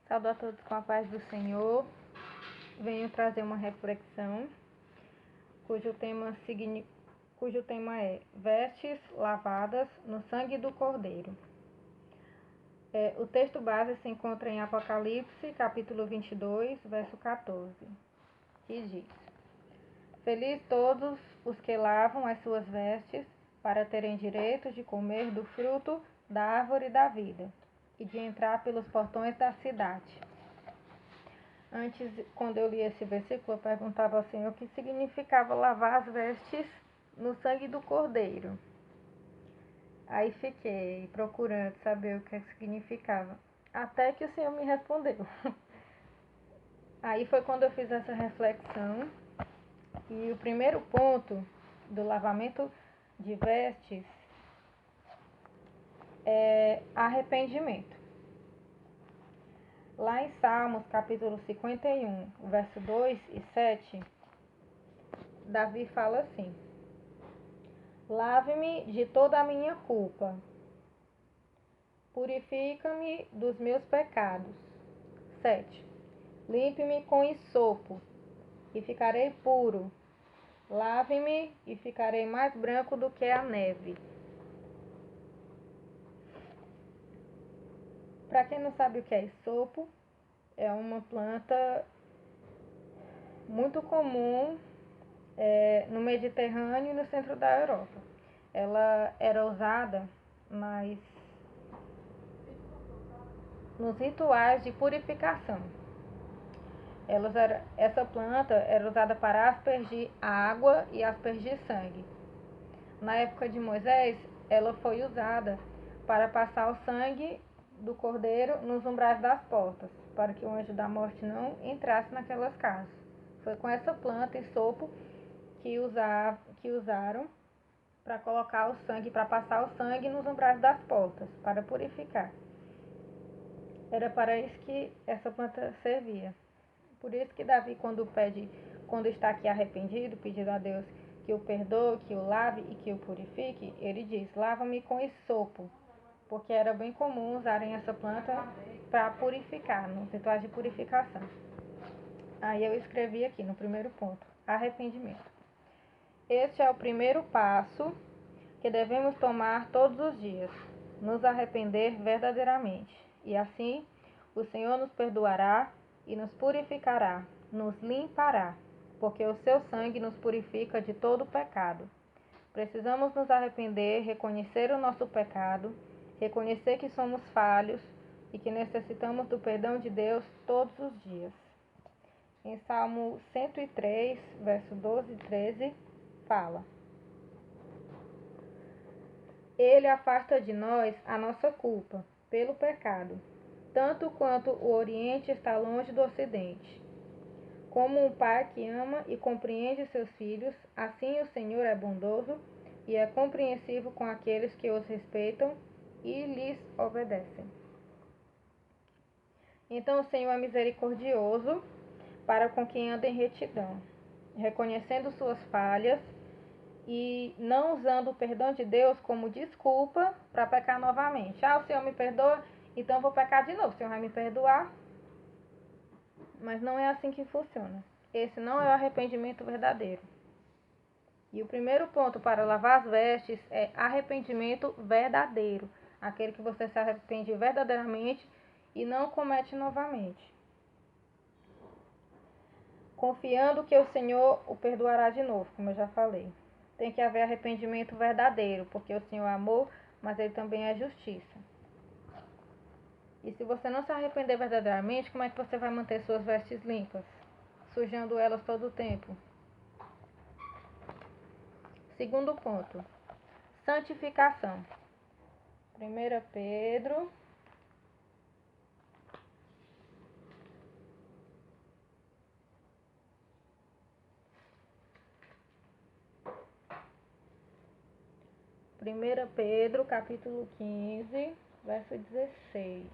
Saúdo a todos com a paz do Senhor. Venho trazer uma reflexão cujo tema é vestes lavadas no sangue do Cordeiro. O texto base se encontra em Apocalipse, capítulo 22, verso 14, que diz: Feliz todos os que lavam as suas vestes, para terem direito de comer do fruto da árvore da vida e de entrar pelos portões da cidade. Antes, quando eu li esse versículo, eu perguntava ao Senhor o que significava lavar as vestes no sangue do Cordeiro. Aí fiquei procurando saber o que significava, até que o Senhor me respondeu. Aí foi quando eu fiz essa reflexão, e o primeiro ponto do lavamento de vestes é arrependimento. Lá em Salmos, capítulo 51, verso 2 e 7, Davi fala assim: Lave-me de toda a minha culpa, purifica-me dos meus pecados. 7. Limpe-me com hisopo, e ficarei puro. Lave-me, e ficarei mais branco do que a neve. Para quem não sabe o que é hisopo, é uma planta muito comum no Mediterrâneo e no centro da Europa. Ela era usada nos rituais de purificação. Essa planta era usada para aspergir água e aspergir sangue. Na época de Moisés, ela foi usada para passar o sangue do cordeiro nos umbrais das portas, para que o anjo da morte não entrasse naquelas casas. Foi com essa planta e hisopo que usaram para colocar o sangue, para passar o sangue nos umbrais das portas, para purificar. Era para isso que essa planta servia. Por isso que Davi, quando está aqui arrependido, pedindo a Deus que o perdoe, que o lave e que o purifique, ele diz: lava-me com hisopo, porque era bem comum usarem essa planta para purificar, nos rituais de purificação. Aí eu escrevi aqui no primeiro ponto: arrependimento. Este é o primeiro passo que devemos tomar todos os dias, nos arrepender verdadeiramente. E assim, o Senhor nos perdoará e nos purificará, nos limpará, porque o seu sangue nos purifica de todo pecado. Precisamos nos arrepender, reconhecer o nosso pecado, reconhecer que somos falhos e que necessitamos do perdão de Deus todos os dias. Em Salmo 103, verso 12 e 13, fala: Ele afasta de nós a nossa culpa pelo pecado, tanto quanto o Oriente está longe do Ocidente. Como um pai que ama e compreende seus filhos, assim o Senhor é bondoso e é compreensivo com aqueles que os respeitam e lhes obedecem. Então o Senhor é misericordioso para com quem anda em retidão, reconhecendo suas falhas e não usando o perdão de Deus como desculpa para pecar novamente. O Senhor me perdoa, então eu vou pecar de novo. O Senhor vai me perdoar? Mas não é assim que funciona. Esse não é o arrependimento verdadeiro. E o primeiro ponto para lavar as vestes é arrependimento verdadeiro. Aquele que você se arrepende verdadeiramente e não comete novamente. Confiando que o Senhor o perdoará de novo, como eu já falei. Tem que haver arrependimento verdadeiro, porque o Senhor é amor, mas Ele também é justiça. E se você não se arrepender verdadeiramente, como é que você vai manter suas vestes limpas? Sujando elas todo o tempo. Segundo ponto, santificação. 1 Pedro, capítulo 15, verso 16.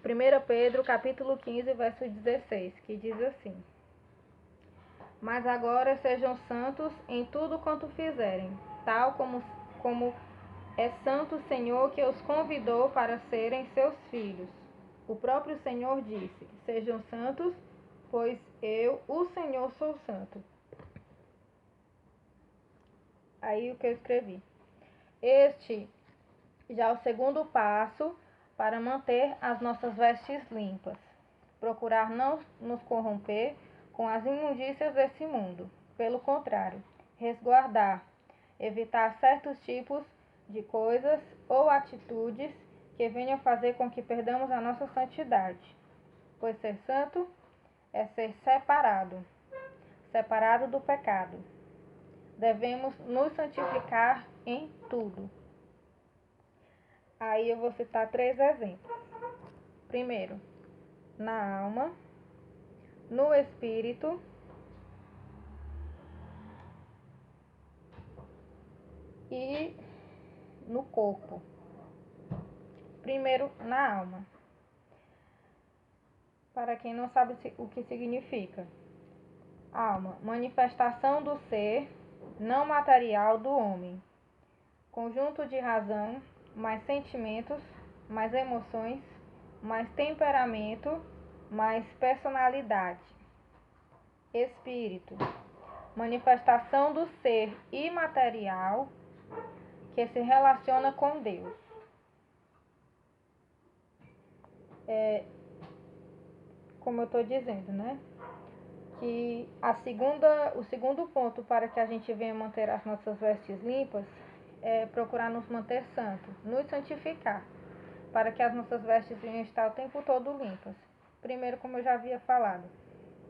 1 Pedro, capítulo 15, verso 16, que diz assim: Mas agora sejam santos em tudo quanto fizerem, tal como É santo o Senhor que os convidou para serem seus filhos. O próprio Senhor disse: sejam santos, pois eu, o Senhor, sou santo. Aí o que eu escrevi. Este já é o segundo passo para manter as nossas vestes limpas. Procurar não nos corromper com as imundícias desse mundo. Pelo contrário, resguardar, evitar certos tipos de coisas ou atitudes que venham fazer com que perdamos a nossa santidade. Pois ser santo é ser separado, separado do pecado. Devemos nos santificar em tudo. Aí eu vou citar 3 exemplos. Primeiro, na alma, no espírito e no corpo. Primeiro, na alma. Para quem não sabe o que significa. Alma, manifestação do ser não material do homem. Conjunto de razão, mais sentimentos, mais emoções, mais temperamento, mais personalidade. Espírito, manifestação do ser imaterial que se relaciona com Deus. Como eu estou dizendo, né? Que o segundo ponto para que a gente venha manter as nossas vestes limpas é procurar nos manter santos, nos santificar, para que as nossas vestes venham estar o tempo todo limpas. Primeiro, como eu já havia falado,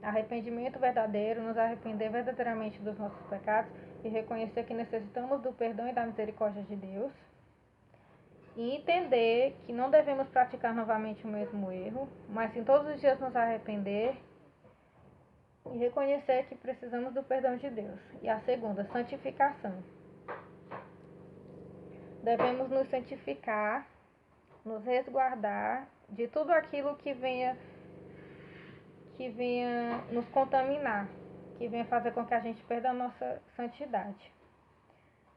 arrependimento verdadeiro, nos arrepender verdadeiramente dos nossos pecados e reconhecer que necessitamos do perdão e da misericórdia de Deus. E entender que não devemos praticar novamente o mesmo erro, mas sim todos os dias nos arrepender e reconhecer que precisamos do perdão de Deus. E a segunda, santificação. Devemos nos santificar, nos resguardar de tudo aquilo que venha nos contaminar, que venha fazer com que a gente perda a nossa santidade.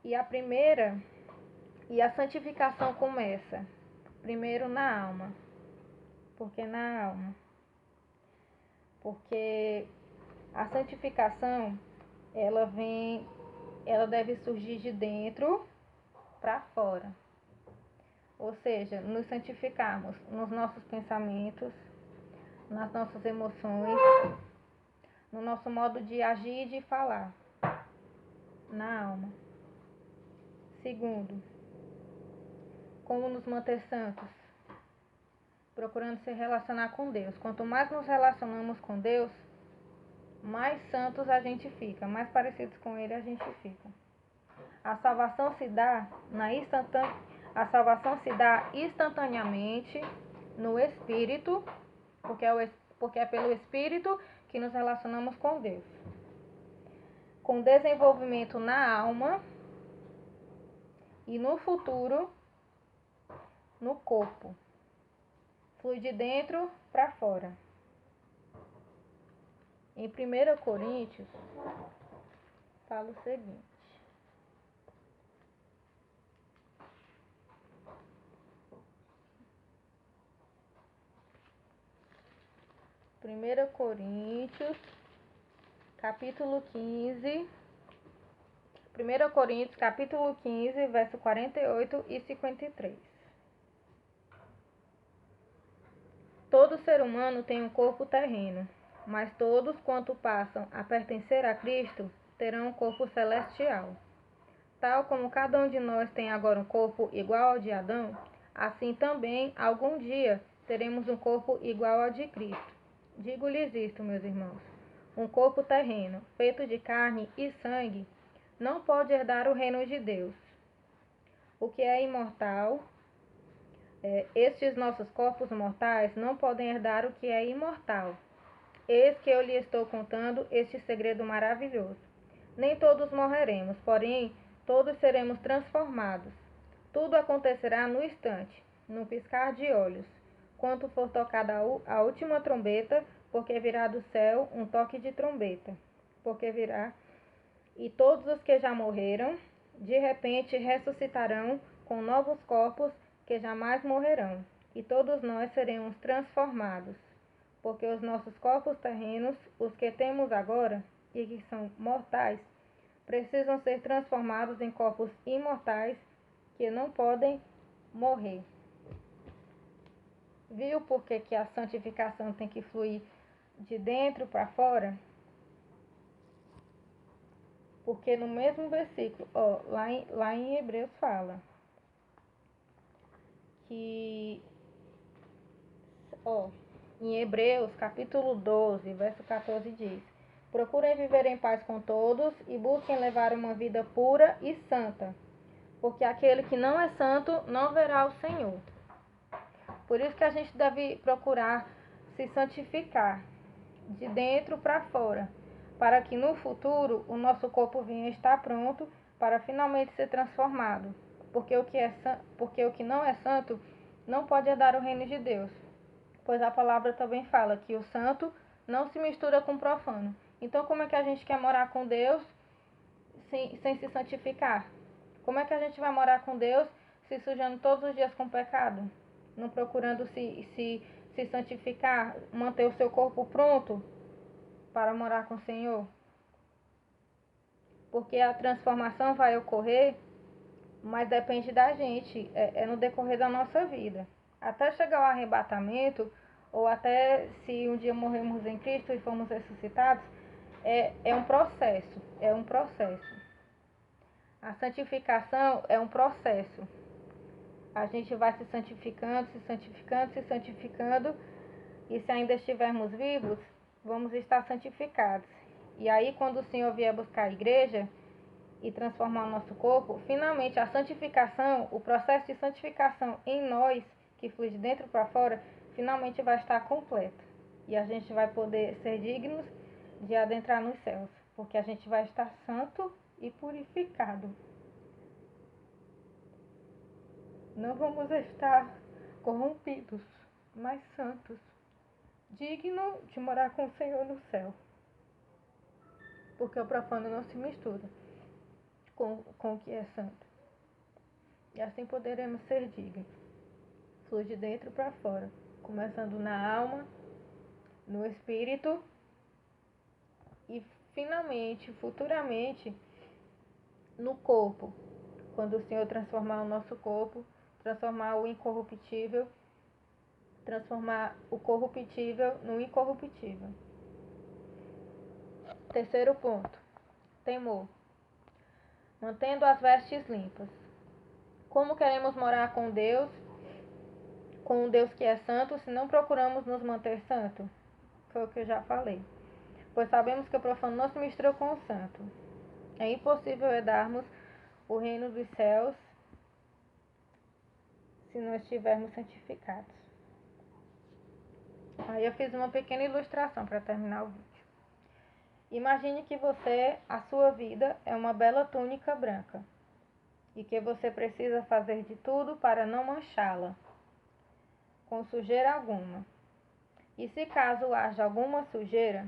E a santificação começa primeiro na alma. Por que na alma? Porque a santificação, ela deve surgir de dentro para fora. Ou seja, nos santificarmos nos nossos pensamentos, nas nossas emoções, no nosso modo de agir e de falar, na alma. Segundo, como nos manter santos? Procurando se relacionar com Deus. Quanto mais nos relacionamos com Deus, mais santos a gente fica, mais parecidos com Ele a gente fica. A salvação se dá instantaneamente no Espírito, porque é pelo Espírito que nos relacionamos com Deus. Com desenvolvimento na alma e no futuro no corpo. Flui de dentro para fora. Em 1 Coríntios, fala o seguinte. Primeira Coríntios, capítulo 15. 1 Coríntios, capítulo 15, verso 48 e 53. Todo ser humano tem um corpo terreno, mas todos, quanto passam a pertencer a Cristo, terão um corpo celestial. Tal como cada um de nós tem agora um corpo igual ao de Adão, assim também, algum dia, teremos um corpo igual ao de Cristo. Digo-lhes isto, meus irmãos: um corpo terreno, feito de carne e sangue, não pode herdar o reino de Deus. O que é imortal, estes nossos corpos mortais não podem herdar o que é imortal. Eis que eu lhe estou contando este segredo maravilhoso. Nem todos morreremos, porém todos seremos transformados. Tudo acontecerá no instante, no piscar de olhos, quando for tocada a última trombeta, porque virá do céu um toque de trombeta, porque virá, e todos os que já morreram, de repente ressuscitarão com novos corpos que jamais morrerão, e todos nós seremos transformados, porque os nossos corpos terrenos, os que temos agora e que são mortais, precisam ser transformados em corpos imortais que não podem morrer. Viu por que a santificação tem que fluir de dentro para fora? Porque no mesmo versículo, lá em Hebreus fala que, em Hebreus capítulo 12, verso 14 diz: procurem viver em paz com todos e busquem levar uma vida pura e santa, porque aquele que não é santo não verá o Senhor. Por isso que a gente deve procurar se santificar de dentro para fora, para que no futuro o nosso corpo venha estar pronto para finalmente ser transformado. Porque o que não é santo não pode herdar o reino de Deus. Pois a palavra também fala que o santo não se mistura com o profano. Então como é que a gente quer morar com Deus sem se santificar? Como é que a gente vai morar com Deus se sujando todos os dias com pecado? Não procurando se santificar, manter o seu corpo pronto para morar com o Senhor? Porque a transformação vai ocorrer, mas depende da gente, é no decorrer da nossa vida. Até chegar ao arrebatamento, ou até se um dia morrermos em Cristo e formos ressuscitados, é um processo, A santificação é um processo. A gente vai se santificando, e se ainda estivermos vivos, vamos estar santificados. E aí, quando o Senhor vier buscar a igreja e transformar o nosso corpo, finalmente a santificação, o processo de santificação em nós, que flui de dentro para fora, finalmente vai estar completo. E a gente vai poder ser dignos de adentrar nos céus, porque a gente vai estar santo e purificado. Não vamos estar corrompidos, mas santos, digno de morar com o Senhor no céu. Porque o profano não se mistura com o que é santo. E assim poderemos ser dignos. Flui de dentro para fora, começando na alma, no espírito e finalmente, futuramente, no corpo. Quando o Senhor transformar o nosso corpo, transformar o incorruptível, transformar o corruptível no incorruptível. Terceiro ponto, temor. Mantendo as vestes limpas. Como queremos morar com Deus, com um Deus que é santo, se não procuramos nos manter santo? Foi o que eu já falei. Pois sabemos que o profano não se mistura com o santo. É impossível herdarmos o reino dos céus se não estivermos santificados. Aí eu fiz uma pequena ilustração para terminar o vídeo. Imagine que a sua vida é uma bela túnica branca e que você precisa fazer de tudo para não manchá-la com sujeira alguma. E se caso haja alguma sujeira,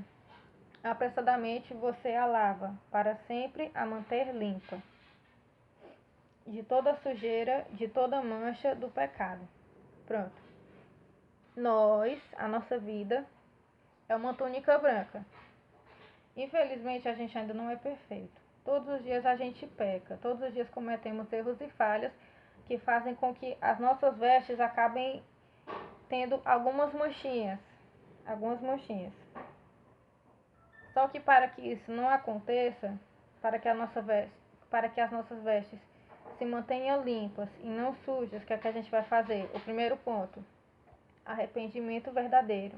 apressadamente você a lava para sempre a manter limpa de toda sujeira, de toda mancha do pecado. Pronto. A nossa vida é uma túnica branca. Infelizmente, a gente ainda não é perfeito. Todos os dias a gente peca, todos os dias cometemos erros e falhas que fazem com que as nossas vestes acabem tendo algumas manchinhas. Só que para que isso não aconteça, para que as nossas vestes se mantenham limpas e não sujas, o que é que a gente vai fazer? O primeiro ponto, arrependimento verdadeiro.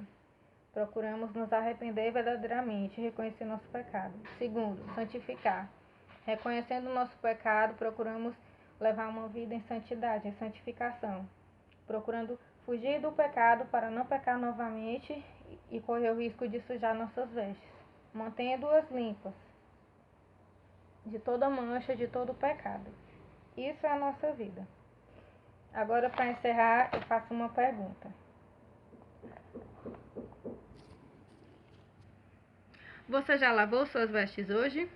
Procuramos nos arrepender verdadeiramente e reconhecer nosso pecado. Segundo, santificar. Reconhecendo o nosso pecado, procuramos levar uma vida em santidade, em santificação. Procurando fugir do pecado para não pecar novamente e correr o risco de sujar nossas vestes. Mantendo-as limpas de toda mancha, de todo pecado. Isso é a nossa vida. Agora, para encerrar, eu faço uma pergunta. Você já lavou suas vestes hoje?